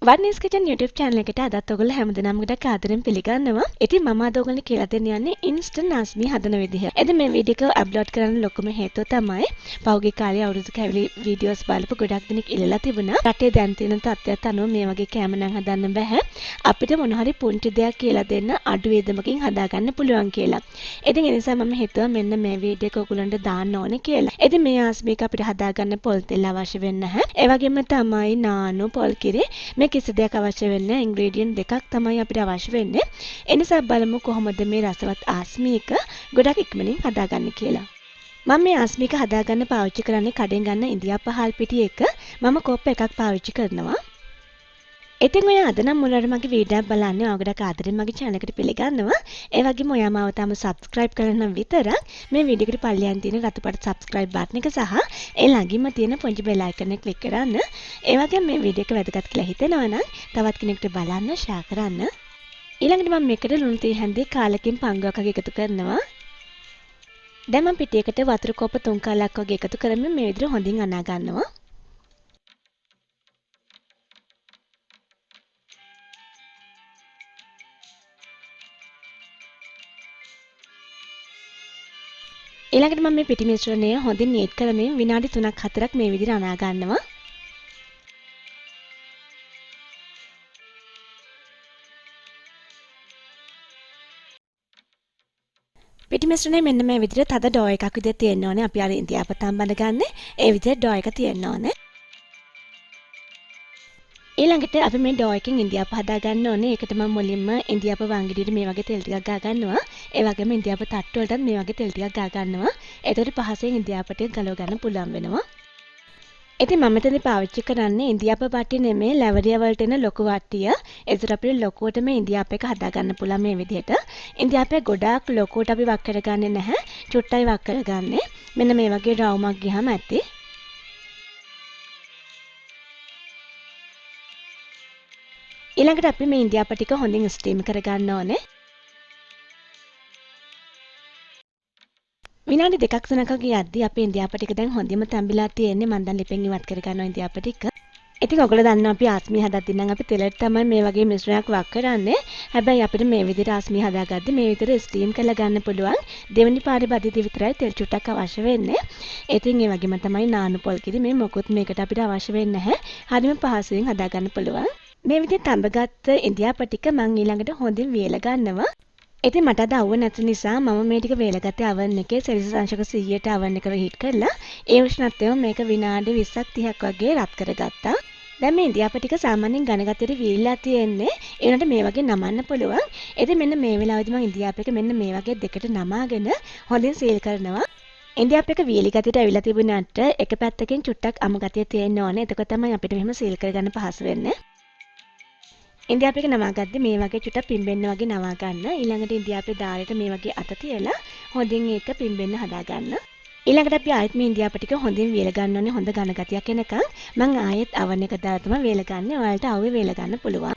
වර්නිස් kitchen YouTube channel එකට අදත් ඔයගොල්ලෝ හැමදෙනාම ගොඩක් ආදරෙන් පිළිගන්නවා. ඉතින් මම අද ඔයගොල්ලන්ට කියලා දෙන්න යන්නේ instant nasmi හදන විදිහ. එද මේ වීඩියෝ එක අප්ලෝඩ් කරන්න ලොකුම හේතුව තමයි පහුගිය කාලේ අවුරුදු කැවිලි වීඩියෝස් බලපු ගොඩක් දෙනෙක් ඉල්ලලා තිබුණා. රටේ දැන් තියෙන තත්ත්වයට අනුව මේ වගේ කැම නම් හදන්න බෑ. අපිට මොන හරි පුංචි දෙයක් කියලා දෙන්න අඩු වේදමකින් හදාගන්න පුළුවන් කියලා. ඉතින් ඒ නිසා මම හිතුවා මෙන්න මේ වීඩියෝ එක ඔයගොල්ලන්ට දාන්න ඕනේ කියලා. ඉතින් මේ ආස්මි එක අපිට හදාගන්න පොල් තෙල් අවශ්‍ය වෙන්නේ නැහැ. ඒ වගේම තමයි නානු පොල් කිරි කිසි දෙයක් අවශ්‍ය වෙන්නේ ඉන්ග්‍රීඩියන්ට් දෙකක් තමයි අපිට අවශ්‍ය වෙන්නේ. ඒ නිසා බලමු කොහොමද මේ රසවත් ආස්මි එක ගොඩක් ඉක්මනින් හදාගන්න කියලා. මම මේ ආස්මි එක හදාගන්න පාවිච්චි කරන්නේ කඩෙන් ගන්න ඉන්දියාප්ප හාල් පිටි එක. මම කෝප් එකක් පාවිච්චි කරනවා. ඉතින් ඔය අද නම් මුලට මගේ වීඩියෝ එක බලන්නේ ඔය ගොඩක් ආදරෙන් මගේ channel එකට පිළිගන්නවා. ඒ වගේම ඔයා මාව තාම subscribe කරලා නම් විතරක් මේ වීඩියෝ එකට පල්ලෙයන් තියෙන රතු පාට subscribe button එක සහ ඒ ළඟින්ම තියෙන පොන්චි bell icon එක click කරන්න. ඒ වගේම මේ වීඩියෝ එක වැදගත් කියලා හිතෙනවා නම් තවත් කෙනෙකුට බලන්න share කරන්න. ඊළඟට මම මේකට ලුණු තේ හැන්දේ කාලකින් පංගුවක් වගේ එකතු කරනවා. දැන් මම පිටියකට වතුර කෝප 3 කාලක් වගේ එකතු කරමින් මේ විදිහට හොඳින් අනා ගන්නවා. ඊළඟට මම මේ පිටි මිශ්‍රණය හොඳින් නීට් කරමින් විනාඩි 3-4ක් මේ විදිහට අනා ගන්නවා. පිටි මිශ්‍රණය මෙන්න මේ විදිහට තද ඩෝ එකක් විදිහට තියෙන්න ඕනේ. අපි අර ඉන්දියාපතම් බඳගන්නේ ඒ විදිහට ඩෝ එක තියෙන්න ඕනේ. ඊළඟට අපි මේ ඩෝ එකෙන් ඉන්දියාප හදා ගන්න ඕනේ. ඒකට මම මුලින්ම ඉන්දියාප වංගෙඩියට මේ වගේ තෙල් ටිකක් ගා ගන්නවා. ඒ වගේම ඉන්දියාප තට්ටු වලටත් මේ වගේ තෙල් ටිකක් ගා ගන්නවා. එතකොට පහසෙන් ඉන්දියාප ටික ගලව ගන්න පුළුවන් වෙනවා. ඉතින් මම මෙතන පාවිච්චි කරන්නේ ඉන්දියාප වට්ටිය නෙමෙයි ලැවරියා වලට එන ලොකු වට්ටිය. ඒතර අපිට ලොකුවට මේ ඉන්දියාප එක හදා ගන්න පුළුවන් මේ විදිහට. ඉන්දියාපය ගොඩාක් ලොකුවට අපි වක් කරගන්නේ නැහැ. චුට්ටයි වක් කරගන්නේ. මෙන්න මේ වගේ රවුමක් ගියාම ඇති. ඊළඟට අපි මේ ඉන්දියාප ටික හොඳින් ස්ටීම් කරගන්න ඕනේ. විනාඩි 2-3ක ගියද්දී අපේ ඉන්දියාප ටික දැන් හොඳින්ම තැඹිලා තියෙන්නේ. මම දැන් ලිපෙන් ඉවත් කර ගන්නවා ඉන්දියාප ටික. ඉතින් ඔයගොල්ලෝ දන්නවා අපි ආස්මි හදද්දී නම් අපි තෙලට තමයි මේ වගේ මිශ්‍රණයක් වක් කරන්නේ. හැබැයි අපිට මේ විදිහට ආස්මි හදාගද්දී මේ විදිහට ස්ටීම් කරලා ගන්න පුළුවන්. දෙවෙනි පාරේ බදිද්දී විතරයි තෙල් චුට්ටක් අවශ්‍ය වෙන්නේ. ඉතින් ඒ වගේම තමයි නානු පොල් කිරි මේ මොකොත් මේකට අපිට අවශ්‍ය වෙන්නේ නැහැ. හරිම පහසුවෙන් හදා ගන්න පුළුවන්. මේ විදිහට තඹගත්ත ඉන්දියාප ටික මම ඊළඟට හොඳින් වියලා ගන්නවා. ඉතින් මට අද අවුව නැති නිසා මම මේ ටික වේලගත්තේ oven එකේ සෙල්සියස් අංශක 100ට oven එක හීට් කරලා ඒ උෂ්ණත්වයම මේක විනාඩි 20ක් 30ක් වගේ රත් කරගත්තා. දැන් මේ ඉන්දියාප ටික සාමාන්‍යයෙන් ඝන ගතියට වීලා තියෙන්නේ. ඒ උනට මේ වගේ නමන්න පුළුවන්. ඉතින් මෙන්න මේ වෙලාවේදී මම ඉන්දියාප එක මෙන්න මේ වගේ දෙකට නමාගෙන හොඳින් සීල් කරනවා. ඉන්දියාප එක වීලි ගතියට ඇවිල්ලා තිබුණාට එක පැත්තකින් චුට්ටක් අමු ගතිය තියෙන්න ඕනේ. එතකොට තමයි අපිට මෙහෙම සීල් කරගන්න පහසු වෙන්නේ. ඉන්දියාප එක නමාගද්දි මේ වගේ චුට්ටක් පිම්බෙන්න වගේ නවා ගන්න. ඊළඟට ඉන්දියාපේ දාරයට මේ වගේ අත තියලා හොඳින් ඒක පිම්බෙන්න හදා ගන්න. ඊළඟට අපි ආයෙත් මේ ඉන්දියාප ටික හොඳින් වේල ගන්න ඕනේ. හොඳ ඝන ගතියක් එනකන් මම ආයෙත් oven එක දාලා තමයි වේල ගන්න. ඔයාලට අවුවේ වේල ගන්න පුළුවන්.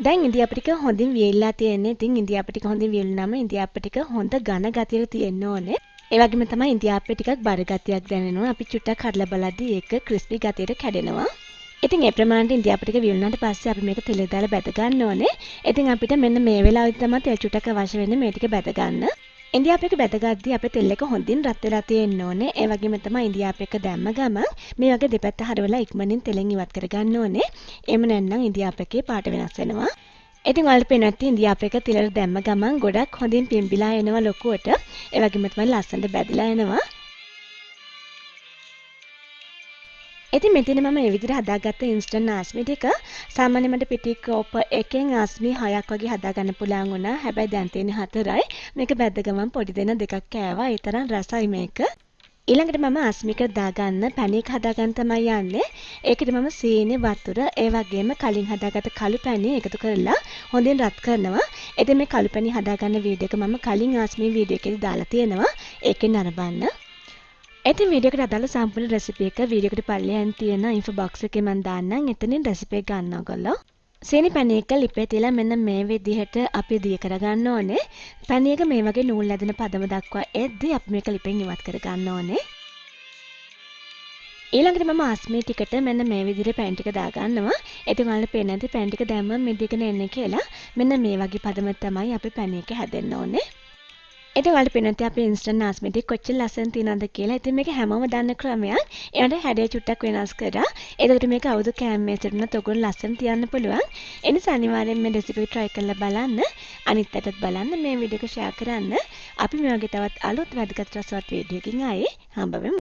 දැන් ඉන්දියාප ටික හොඳින් වේලලා තියෙන්නේ. ඉතින් ඉන්දියාප ටික හොඳින් වේලුනම ඉන්දියාප ටික හොඳ ඝන ගතියට තියෙන්න ඕනේ. ඒ වගේම තමයි ඉන්දියාපේ ටිකක් බර ගතියක් දැනෙනවා. අපි චුට්ටක් හදලා බලද්දි ඒක ක්‍රිස්පි ගතියට කැඩෙනවා. ඉතින් ඒ ප්‍රමාණයට ඉන්දියාප ටික වියුණාට පස්සේ අපි මේක තෙලේ දාලා බැද ගන්න ඕනේ. ඉතින් අපිට මෙන්න මේ වෙලාවෙදි තමයි තෙල් චුට්ටක් අවශ්‍ය වෙන්නේ මේ ටික බැද ගන්න. ඉන්දියාප එක බැදගද්දී අපේ තෙල් එක හොඳින් රත් වෙලා තියෙන්න ඕනේ. ඒ වගේම තමයි ඉන්දියාප එක දැම්ම ගමන් මේ වගේ දෙපැත්ත හරවලා ඉක්මනින් තෙලෙන් ඉවත් කර ගන්න ඕනේ. එහෙම නැත්නම් ඉන්දියාප එකේ පාට වෙනස් වෙනවා. ඉතින් ඔයාලට පේනත් ඉන්දියාප එක තෙලට දැම්ම ගමන් ගොඩක් හොඳින් පිම්බිලා එනවා ලොකුවට. ඒ වගේම තමයි ලස්සනට බැදිලා එනවා. ඉතින් මෙතන මම මේ විදිහට හදාගත්ත ඉන්ස්ටන්ට් ආස්මි ටික සාමාන්‍යයෙන් මට පිටි කෝප එකෙන් ආස්මි 6ක් වගේ හදාගන්න පුළුවන් වුණා. හැබැයි දැන් තියෙන්නේ 4යි. මේක බැද්ද ගමන් පොඩි දෙන දෙකක් කෑවා. ඒ තරම් රසයි මේක. ඊළඟට මම ආස්මි එක දාගන්න පැණි එක හදාගන්න තමයි යන්නේ. ඒකට මම සීනි වතුර ඒ වගේම කලින් හදාගත්ත කළු පැණි එකතු කරලා හොඳින් රත් කරනවා. ඉතින් මේ කළු පැණි හදාගන්න වීඩියෝ එක මම කලින් ආස්මි වීඩියෝ එකේදී දාලා තියෙනවා. ඒකෙන් අරබන්න. ඉතින් වීඩියෝ එකට අදාළ සම්පූර්ණ රෙසිපි එක වීඩියෝ එකට පල්ලෙහාන් තියෙන ඉන්ෆෝ බොක්ස් එකේ මම දාන්නම්. එතනින් රෙසිපි එක ගන්න ඕගොල්ලෝ. සීනි පැණි එක ලිපේ තියලා මෙන්න මේ විදිහට අපි දිය කරගන්න ඕනේ. පැණි එක මේ වගේ නූල් ඇදෙන පදම දක්වා එද්දී අපි මේක ලිපෙන් ඉවත් කරගන්න ඕනේ. ඊළඟට මම ආස්මී ටිකට මෙන්න මේ විදිහට පැන් ටික දාගන්නවා. ඉතින් ඔයාලට පේන්නේ නැති පැන් ටික දැම්මම මිදිකන එන්නේ කියලා. මෙන්න මේ වගේ පදම තමයි අපි පැන් එක හැදෙන්න ඕනේ. ඉතින් ඔයාලට පේන්නේ නැති අපේ ඉන්ස්ටන්ට් ආස්මී ටික කොච්චර ලස්සන තියෙනවද කියලා. ඉතින් මේක හැමෝම දන්න ක්‍රමයක්. ඒකට හැඩය චුට්ටක් වෙනස් කරා. එතකොට මේක අවුරුදු කෑම මේසෙටුනත් ඔයගොල්ලෝ ලස්සන තියන්න පුළුවන්. ඒ නිසා අනිවාර්යෙන් මේ රෙසිපි try කරලා බලන්න. අනිත් අයටත් බලන්න මේ වීඩියෝ එක share කරන්න. අපි මේ වගේ තවත් අලුත් වැදගත් රසවත් වීඩියෝ එකකින් ආයේ හම්බ වෙමු.